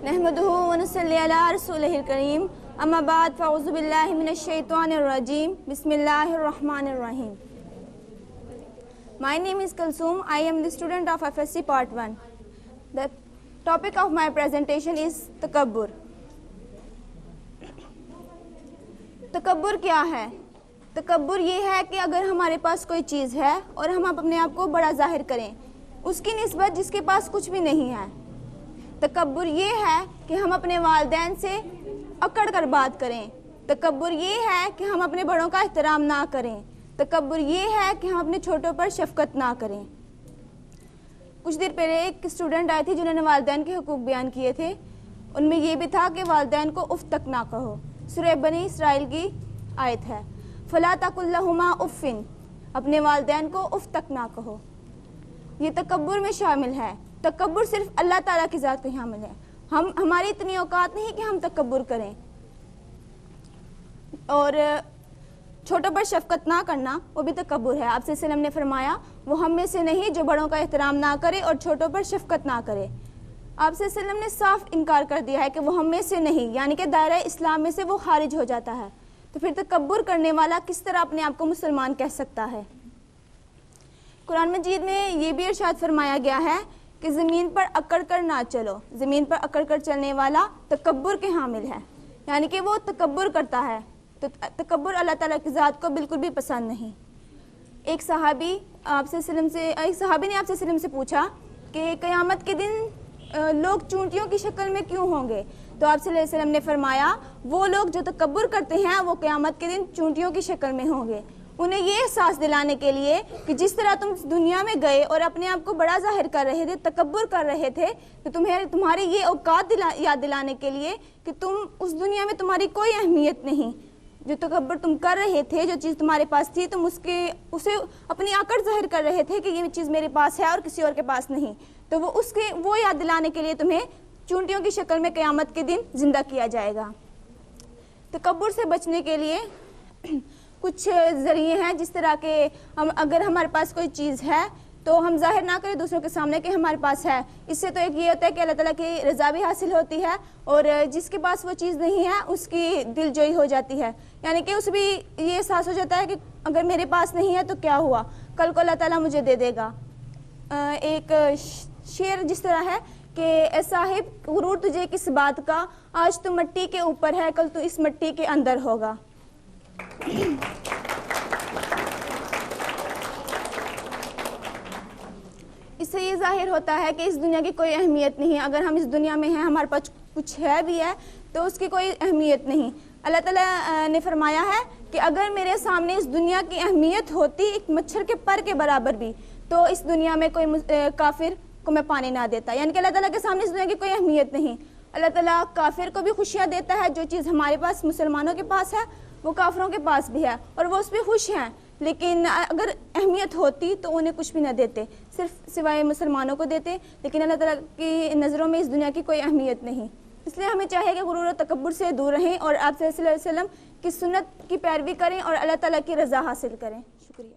نحمدہ ونصلی علی رسولہ الکریم اما بعد فاعوذ باللہ من الشیطان الرجیم بسم اللہ الرحمن الرحیم. My name is Kalsoom. I am the student of FSC Part 1. The topic of my presentation is تکبر. تکبر کیا ہے؟ تکبر یہ ہے کہ اگر ہمارے پاس کوئی چیز ہے اور ہم اپنے آپ کو بڑا ظاہر کریں اس کی نسبت جس کے پاس کچھ بھی نہیں ہے. تکبر یہ ہے کہ ہم اپنے والدین سے اکڑ کر بات کریں. تکبر یہ ہے کہ ہم اپنے بڑوں کا احترام نہ کریں. تکبر یہ ہے کہ ہم اپنے چھوٹوں پر شفقت نہ کریں. کچھ دیر پہلے ایک اسٹوڈنٹ آئے تھے جنہوں نے والدین کے حقوق بیان کیے تھے. ان میں یہ بھی تھا کہ والدین کو اف تک نہ کہو. سورہ بنی اسرائیل کی آیت ہے فلا تقل لہما اف. اپنے والدین کو اف تک نہ کہو. یہ تکبر میں شامل ہے. تکبر صرف اللہ تعالیٰ کی ذات کو شامل ہے. ہماری اتنی اوقات نہیں کہ ہم تکبر کریں. اور چھوٹوں پر شفقت نہ کرنا وہ بھی تکبر ہے. آپ صلی اللہ علیہ وسلم نے فرمایا وہ ہم میں سے نہیں جو بڑوں کا احترام نہ کرے اور چھوٹوں پر شفقت نہ کرے. آپ صلی اللہ علیہ وسلم نے صاف انکار کر دیا ہے کہ وہ ہم میں سے نہیں، یعنی کہ دائرہ اسلام میں سے وہ خارج ہو جاتا ہے. تو پھر تکبر کرنے والا کس طرح اپنے آپ کو مسلمان کہہ سکتا ہے؟ قرآن مجید میں یہ بھی ارشاد فرمایا گیا ہے کہ زمین پر اکڑ کر نہ چلو. زمین پر اکڑ کر چلنے والا تکبر کے حامل ہے، یعنی کہ وہ تکبر کرتا ہے. تو تکبر اللہ تعالیٰ کی ذات کو بالکل بھی پسند نہیں. ایک صحابی نے آپ صلی اللہ علیہ وسلم سے پوچھا کہ قیامت کے دن لوگ چونٹیوں کی شکل میں کیوں ہوں گے؟ تو آپ صلی اللہ علیہ وسلم نے فرمایا وہ لوگ جو تکبر کرتے ہیں وہ قیامت کے دن چونٹیوں کی شکل میں ہوں گے. انہیں یہ احساس دلانے کے لیے کہ جس طرح تم دنیا میں گئے اور اپنے آپ کو بڑا ظاہر کر رہے تھے، تکبر کر رہے تھے، تو تمہاری یہ اوقات یاد دلانے کے لیے کہ تم اس دنیا میں تمہاری کوئی اہمیت نہیں. جو تکبر تم کر رہے تھے، جو چیز تمہارے پاس تھی، تم اسے اپنی آکڑ ظاہر کر رہے تھے کہ یہ چیز میرے پاس ہے اور کسی اور کے پاس نہیں. تو وہ یاد دلانے کے لیے تمہیں چونٹیوں کی شکل میں قیامت کے دن زندہ کیا جائے گا. تکبر سے بچنے کے لیے کچھ ذریعے ہیں، جس طرح کہ اگر ہمارے پاس کوئی چیز ہے تو ہم ظاہر نہ کریں دوسروں کے سامنے کہ ہمارے پاس ہے. اس سے تو ایک یہ ہوتا ہے کہ اللہ تعالیٰ کی رضا بھی حاصل ہوتی ہے اور جس کے پاس وہ چیز نہیں ہے اس کی دل جوئی ہو جاتی ہے. یعنی کہ اس بھی یہ احساس ہو جاتا ہے کہ اگر میرے پاس نہیں ہے تو کیا ہوا، کل کو اللہ تعالیٰ مجھے دے دے گا. ایک شعر جس طرح ہے کہ اے صاحب غرور تجھے کس بات کا، آج تو مٹی کے اوپر ہے کل تو اس مٹی کے اندر ہوگا. اس سے یہ ظاہر ہوتا ہے کہ اس دنیا کی کوئی اہمیت نہیں. اگر ہم اس دنیا میں ہیں، ہمارے پاس کچھ ہے بھی ہے تو اس کی کوئی اہمیت نہیں. اللہ تعالیٰ نے فرمایا ہے کہ اگر میرے سامنے اس دنیا کی اہمیت ہوتی ایک مچھر کے پر کے برابر بھی تو اس دنیا میں کوئی کافر کو میں پانی نہ دیتا. یعنی کہ اللہ تعالیٰ کے سامنے اس دنیا کی کوئی اہمیت نہیں. اللہ تعالیٰ کافر کو بھی خوشیاں دیتا ہے. جو چیز ہمارے پاس مسلمانوں کے پاس ہے وہ کافروں کے پاس بھی ہے اور وہ اس پہ خوش ہیں. لیکن اگر اہمیت ہوتی تو انہیں کچھ بھی نہ دیتے، صرف سوائے مسلمانوں کو دیتے. لیکن اللہ تعالیٰ کی نظروں میں اس دنیا کی کوئی اہمیت نہیں. اس لیے ہمیں چاہیے کہ غرور و تکبر سے دور رہیں اور آپ صلی اللہ علیہ وسلم کی سنت کی پیروی کریں اور اللہ تعالیٰ کی رضا حاصل کریں. شکریہ.